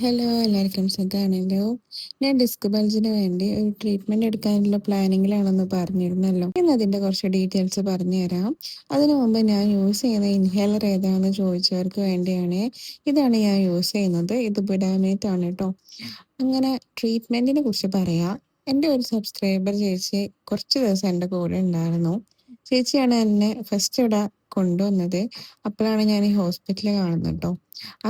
Hello, എല്ലാവർക്കും സുഖാണല്ലോ. ഞാൻ ഡിസ്ക് ബൾജിന് വേണ്ടി ഒരു ട്രീറ്റ്മെന്റ് എടുക്കാനുള്ള പ്ലാനിങ്ങിലാണെന്ന് പറഞ്ഞിരുന്നല്ലോ. ഇന്ന് അതിന്റെ കുറച്ച് ഡീറ്റെയിൽസ് പറഞ്ഞുതരാം. അതിനു മുമ്പ് ഞാൻ യൂസ് ചെയ്യുന്ന ഇൻഹേലർ ഏതാണെന്ന് ചോദിച്ചവർക്ക് വേണ്ടിയാണ്. ഇതാണ് ഞാൻ യൂസ് ചെയ്യുന്നത്. ഇത് ബുഡാമേറ്റ് ആണ് കേട്ടോ. അങ്ങനെ ട്രീറ്റ്മെന്റിനെ കുറിച്ച് പറയാം. എൻ്റെ ഒരു സബ്സ്ക്രൈബർ ചേച്ചി കുറച്ച് ദിവസം എൻ്റെ കൂടെ ഉണ്ടായിരുന്നു. ചേച്ചിയാണ് എന്നെ ഫസ്റ്റ് ഇവിടെ കൊണ്ടുവന്നത്. അപ്പോഴാണ് ഞാൻ ഈ ഹോസ്പിറ്റലിൽ കാണുന്നത് കേട്ടോ.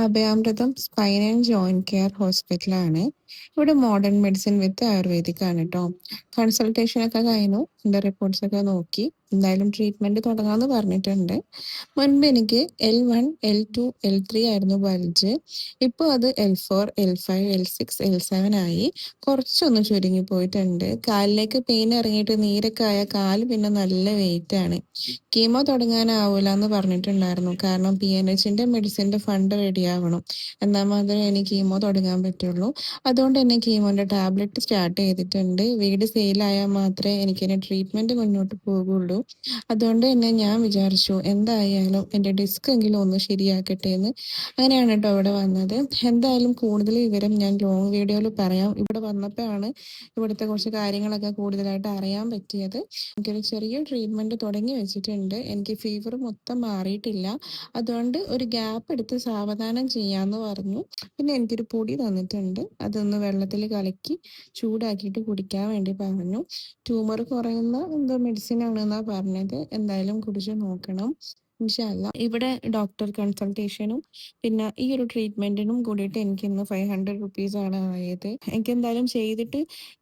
അഭയാമൃതം സ്പൈൻ ആൻഡ് ജോയിന്റ് കെയർ ഹോസ്പിറ്റലാണ്. ഇവിടെ മോഡേൺ മെഡിസിൻ വിത്ത് ആയുർവേദിക് ആണ് കേട്ടോ. കൺസൾട്ടേഷൻ ഒക്കെ കഴിഞ്ഞു. എൻ്റെ റിപ്പോർട്ട്സ് ഒക്കെ നോക്കി എന്തായാലും ട്രീറ്റ്മെന്റ് തുടങ്ങാമെന്ന് പറഞ്ഞിട്ടുണ്ട്. മുൻപ് എനിക്ക് L1, L2, L3 ആയിരുന്നു ബൾജ്. ഇപ്പോൾ അത് L4, L5, L6, L7 ആയി. കുറച്ചൊന്ന് ചുരുങ്ങി പോയിട്ടുണ്ട്. കാലിലേക്ക് പെയിൻ ഇറങ്ങിയിട്ട് നീരൊക്കെ ആയ കാല് പിന്നെ നല്ല വെയിറ്റ് ആണ്. കീമോ തുടങ്ങാനാവൂല എന്ന് പറഞ്ഞിട്ടുണ്ടായിരുന്നു. കാരണം PNHന്റെ മെഡിസിന്റെ ഫണ്ട് റെഡി ആവണം. എന്നാൽ മാത്രമേ എനിക്ക് കീമോ തുടങ്ങാൻ പറ്റുള്ളൂ. അതുകൊണ്ട് തന്നെ കീമോന്റെ ടാബ്ലറ്റ് സ്റ്റാർട്ട് ചെയ്തിട്ടുണ്ട്. വീട് സെയിലായാൽ മാത്രമേ എനിക്കിനി ട്രീറ്റ്മെന്റ് മുന്നോട്ട് പോകുള്ളൂ. അതുകൊണ്ട് തന്നെ ഞാൻ വിചാരിച്ചു എന്തായാലും എൻ്റെ ഡിസ്ക് എങ്കിലും ഒന്ന് ശരിയാക്കട്ടെ എന്ന്. അങ്ങനെയാണ് കേട്ടോ ഇവിടെ വന്നത്. എന്തായാലും കൂടുതൽ വിവരം ഞാൻ ലോങ് വീഡിയോയിൽ പറയാം. ഇവിടെ വന്നപ്പോഴാണ് ഇവിടുത്തെ കുറച്ച് കാര്യങ്ങളൊക്കെ കൂടുതലായിട്ട് അറിയാൻ പറ്റിയത്. എനിക്കൊരു ചെറിയ ട്രീറ്റ്മെന്റ് തുടങ്ങി വെച്ചിട്ടുണ്ട്. എനിക്ക് ഫീവർ മൊത്തം മാറിയിട്ടില്ല. അതുകൊണ്ട് ഒരു ഗ്യാപ്പ് എടുത്ത് സാവധാനം ചെയ്യാന്ന് പറഞ്ഞു. പിന്നെ എനിക്കൊരു പൊടി തന്നിട്ടുണ്ട്. അതൊന്ന് വെള്ളത്തിൽ കലക്കി ചൂടാക്കിയിട്ട് കുടിക്കാൻ വേണ്ടി പറഞ്ഞു. ട്യൂമർ കുറയുന്ന എന്തോ മെഡിസിൻ ആണെന്നാ പറഞ്ഞത്. എന്തായാലും കുടിച്ച് നോക്കണം ഇൻഷാ അല്ലാ. ഇവിടെ ഡോക്ടർ കൺസൾട്ടേഷനും പിന്നെ ഈ ഒരു ട്രീറ്റ്മെന്റിനും കൂടിയിട്ട് എനിക്ക് ഇന്ന് 500 ആണ് ആയത്. എനിക്ക് എന്തായാലും ചെയ്തിട്ട്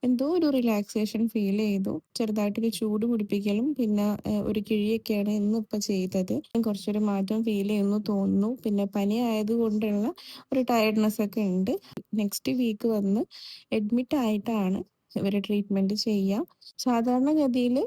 എന്തോ ഒരു റിലാക്സേഷൻ ഫീൽ ചെയ്തു. ചെറുതായിട്ടൊരു ചൂട് പിടിപ്പിക്കലും പിന്നെ ഒരു കിഴിയൊക്കെയാണ് ഇന്നിപ്പോൾ ചെയ്തത്. കുറച്ചൊരു മാറ്റം ഫീൽ ചെയ്യുന്നു തോന്നുന്നു. പിന്നെ പനി ആയതുകൊണ്ടുള്ള ഒരു ടയർഡ്നെസ് ഒക്കെ ഉണ്ട്. നെക്സ്റ്റ് വീക്ക് വന്ന് അഡ്മിറ്റ് ആയിട്ടാണ് ഇവർ ട്രീറ്റ്മെന്റ് ചെയ്യുക. സാധാരണഗതിയിൽ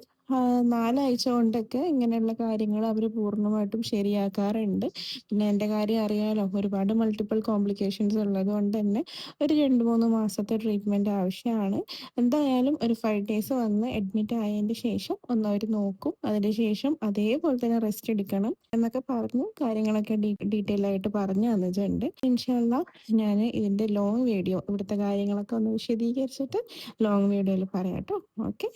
4 ആഴ്ച കൊണ്ടൊക്കെ ഇങ്ങനെയുള്ള കാര്യങ്ങൾ അവർ പൂർണ്ണമായിട്ടും ശരിയാക്കാറുണ്ട്. പിന്നെ എൻ്റെ കാര്യം അറിയാലോ, ഒരുപാട് മൾട്ടിപ്പിൾ കോംപ്ലിക്കേഷൻസ് ഉള്ളത് കൊണ്ട് തന്നെ ഒരു 2-3 മാസത്തെ ട്രീറ്റ്മെന്റ് ആവശ്യമാണ്. എന്തായാലും ഒരു 5 days വന്ന് അഡ്മിറ്റ് ആയതിന് ശേഷം ഒന്ന് അവർ നോക്കും. അതിന് ശേഷം അതേപോലെ തന്നെ റെസ്റ്റ് എടുക്കണം എന്നൊക്കെ പറഞ്ഞു കാര്യങ്ങളൊക്കെ ഡീറ്റെയിൽ ആയിട്ട് പറഞ്ഞു തന്നിട്ടുണ്ട്. ഇൻഷാല്ലാ ഞാൻ ഇതിന്റെ ലോങ് വീഡിയോ ഇവിടുത്തെ കാര്യങ്ങളൊക്കെ ഒന്ന് വിശദീകരിച്ചിട്ട് ലോങ് വീഡിയോയിൽ പറയാം കേട്ടോ. ഓക്കെ.